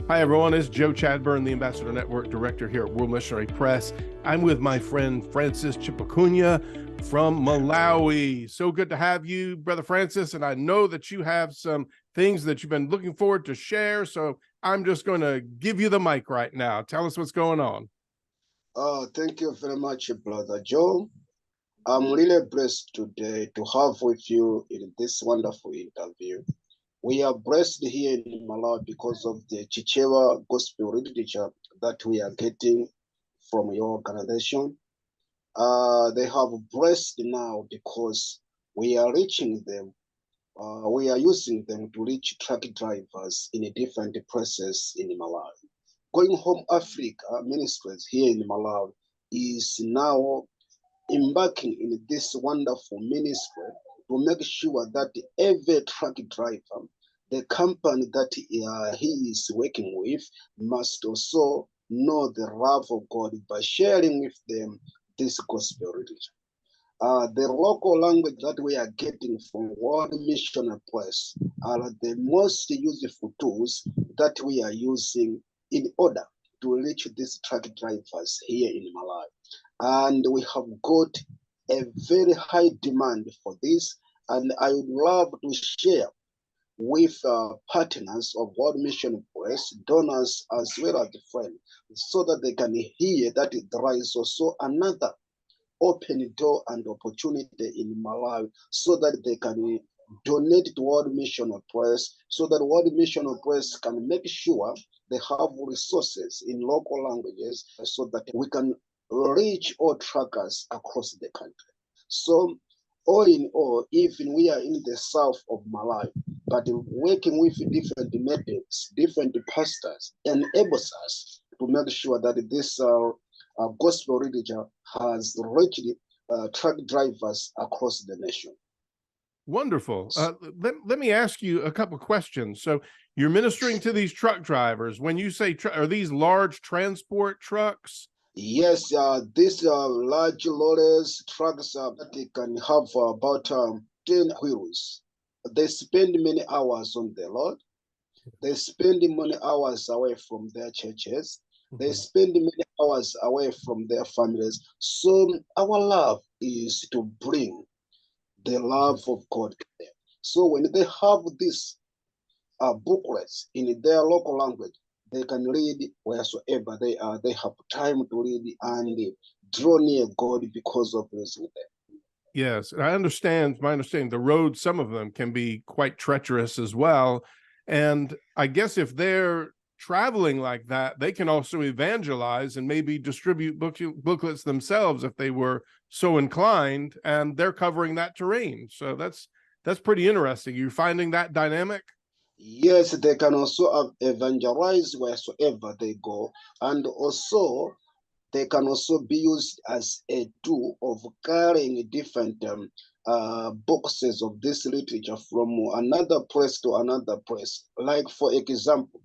Hi, everyone. It's Joe Chadburn, the Ambassador Network Director here at World Missionary Press. I'm with my friend Francis Chipukunya from Malawi. So good to have you, Brother Francis. And I know that you have some things that you've been looking forward to share. So I'm just going to give you the mic right now. Tell us what's going on. Thank you very much, Brother Joe. I'm really blessed today to have with you in this wonderful interview. We are blessed here in Malawi because of the Chichewa gospel literature that we are getting from your organization. They have blessed now because we are reaching them. We are using them to reach truck drivers in different places in Malawi. Going Home Africa Ministries here in Malawi is now embarking in this wonderful ministry to make sure that every truck driver, the company that he is working with, must also know the love of God by sharing with them this gospel religion. The local language that we are getting from World Missionary Press are the most useful tools that we are using in order to reach these truck drivers here in Malawi. And we have got a very high demand for this. And I would love to share with partners of World Mission Press, donors, as well as friends, so that they can hear that there is also another open door and opportunity in Malawi, so that they can donate to World Mission Press, so that World Mission Press can make sure they have resources in local languages, so that we can reach all truckers across the country. So all in all, even we are in the south of Malawi, but working with different methods, different pastors, enables us to make sure that this gospel religion has reached truck drivers across the nation. Wonderful. Let me ask you a couple of questions. So you're ministering to these truck drivers. When you say, are these large transport trucks? Yes, these large lorries, trucks that they can have about 10 wheels. They spend many hours on the road. They spend many hours away from their churches. They spend many hours away from their families. So our love is to bring the love of God there. So when they have these booklets in their local language, they can read wheresoever they are. They have time to read and draw near God because of this with them. Yes, I understand. My understanding, the roads, some of them can be quite treacherous as well. And I guess if they're traveling like that, they can also evangelize and maybe distribute booklets themselves if they were so inclined, and they're covering that terrain. So that's pretty interesting. You're finding that dynamic? Yes, they can also evangelize wheresoever they go, and also they can also be used as a tool of carrying different boxes of this literature from another place to another place. Like, for example,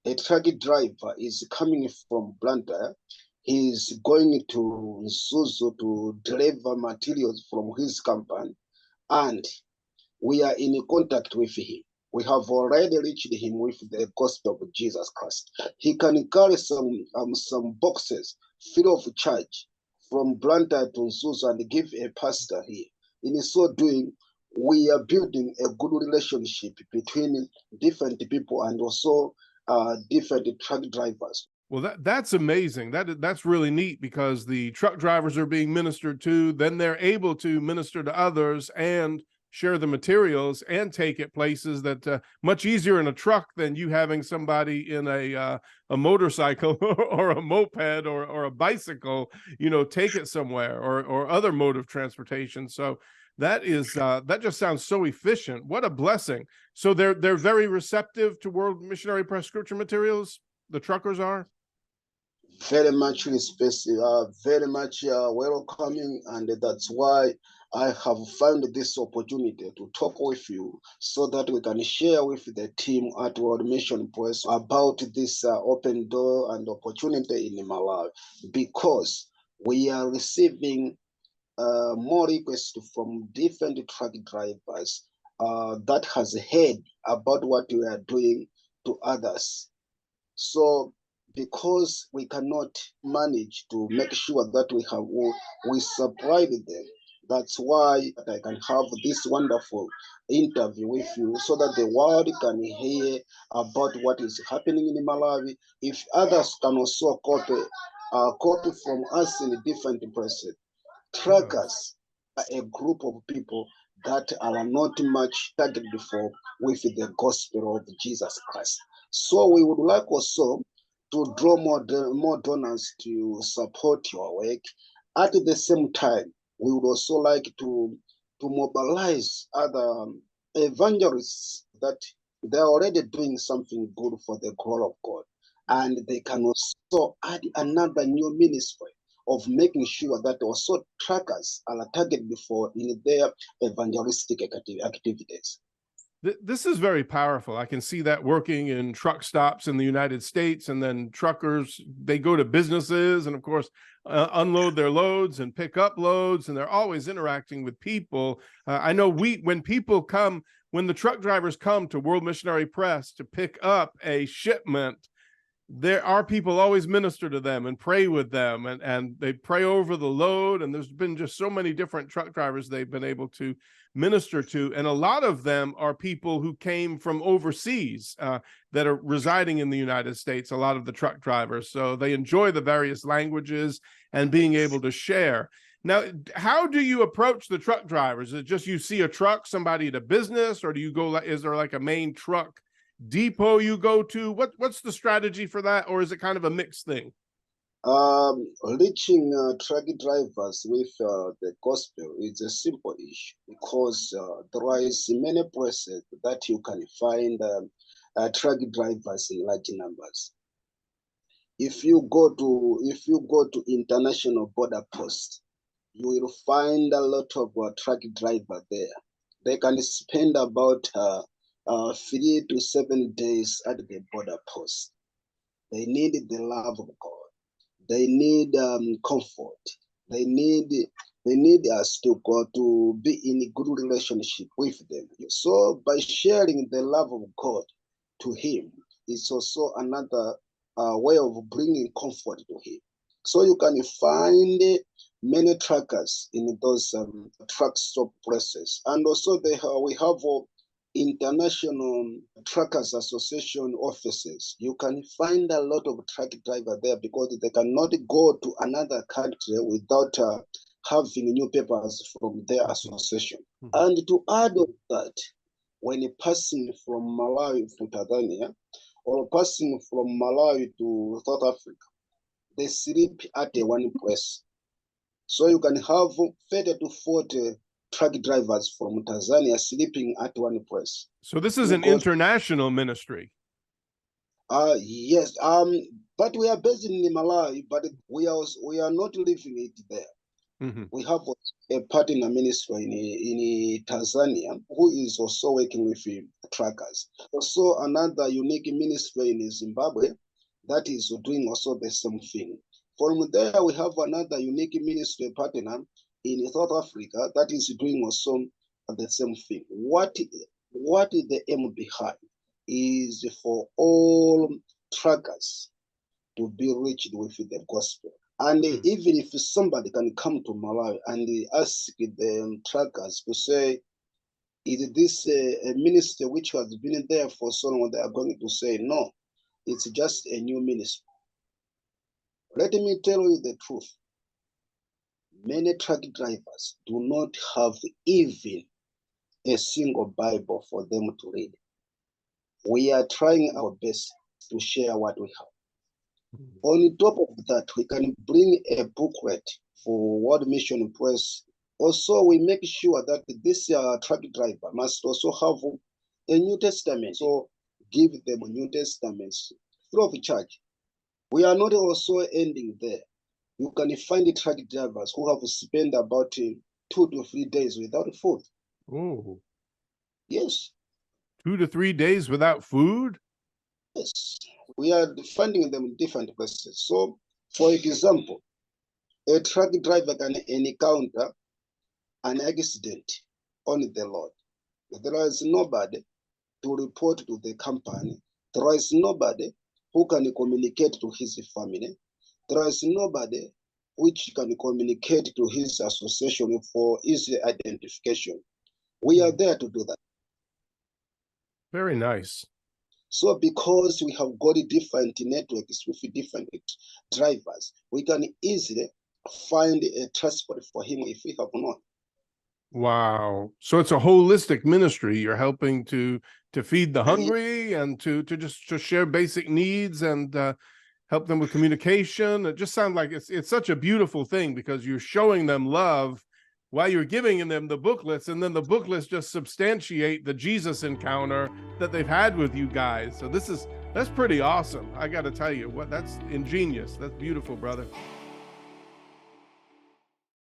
a truck driver is coming from Blantyre. He's going to Zuzu to deliver materials from his company, and we are in contact with him. We have already reached him with the gospel of Jesus Christ. He can carry some boxes free of charge from Blantyre to Zuzu and give a pastor here. In so doing, we are building a good relationship between different people and also different truck drivers. Well, that's amazing. That's really neat, because the truck drivers are being ministered to, then they're able to minister to others and share the materials and take it places that much easier in a truck than you having somebody in a motorcycle or a moped or a bicycle, take it somewhere, or other mode of transportation. So that just sounds so efficient. What a blessing. So they're very receptive to World Missionary Press scripture materials. The truckers are very much very much welcoming, and that's why I have found this opportunity to talk with you so that we can share with the team at World Mission Press about this open door and opportunity in Malawi, because we are receiving more requests from different truck drivers that has heard about what we are doing to others So because we cannot manage to make sure that we supply them, that's why I can have this wonderful interview with you so that the world can hear about what is happening in Malawi. If others can also copy from us in different places. Trackers are a group of people that are not much targeted for with the gospel of Jesus Christ. So we would like also to draw more donors to support your work. At the same time, we would also like to mobilize other evangelists that they're already doing something good for the glory of God. And they can also add another new ministry of making sure that also trackers are targeted for in their evangelistic activities. This is very powerful. I can see that working in truck stops in the United States, and then truckers, they go to businesses and of course unload their loads and pick up loads, and they're always interacting with people. I know when the truck drivers come to World Missionary Press to pick up a shipment, there are people always minister to them and pray with them, and they pray over the load. And there's been just so many different truck drivers they've been able to minister to, and a lot of them are people who came from overseas that are residing in the United States, a lot of the truck drivers, so they enjoy the various languages and being able to share. Now, how do you approach the truck drivers? Is it just you see a truck, somebody at a business, or do you go, is there like a main truck depot you go to? What's the strategy for that, or is it kind of a mixed thing? Reaching truck drivers with the gospel is a simple issue because there is many places that you can find truck drivers in large numbers. If you go to international border post, you will find a lot of truck driver there. They can spend about 3 to 7 days at the border post. They need the love of God. They need comfort. They need us to go to be in a good relationship with them. So by sharing the love of God to him, it's also another way of bringing comfort to him. So you can find many truckers in those truck stop places, and also we have International Truckers Association offices. You can find a lot of truck drivers there because they cannot go to another country without having new papers from their association. And to add on that, when passing from Malawi to Tanzania or passing from Malawi to South Africa, they sleep at one place. So you can have 30 to 40 truck drivers from Tanzania sleeping at one place. So this is an international ministry. Yes. But we are based in Malawi, but we are not living it there. We have a partner ministry in Tanzania who is also working with truckers. Also another unique ministry in Zimbabwe that is doing also the same thing. From there, we have another unique ministry partner in South Africa that is doing also the same thing. What is the aim behind is for all truckers to be reached with the gospel. And even if somebody can come to Malawi and ask the truckers to say, is this a ministry which has been there for so long? They are going to say, no, it's just a new ministry. Let me tell you the truth. Many truck drivers do not have even a single Bible for them to read. We are trying our best to share what we have. On top of that, we can bring a booklet for World Mission Press. Also, we make sure that this truck driver must also have a New Testament. So give them a New Testament free of charge. We are not also ending there. You can find the truck drivers who have spent about 2 to 3 days without food. Oh. Yes. 2 to 3 days without food? Yes. We are finding them in different places. So, for example, a truck driver can encounter an accident on the road. There is nobody to report to the company. There is nobody who can communicate to his family. There is nobody which can communicate to his association for easy identification. We are there to do that. Very nice. So because we have got different networks with different drivers, we can easily find a transport for him if we have not. Wow. So it's a holistic ministry. You're helping to feed the hungry and to share basic needs and help them with communication. It just sounds like it's such a beautiful thing because you're showing them love while you're giving them the booklets, and then the booklets just substantiate the Jesus encounter that they've had with you guys. So that's pretty awesome. I got to tell you, that's ingenious. That's beautiful, brother.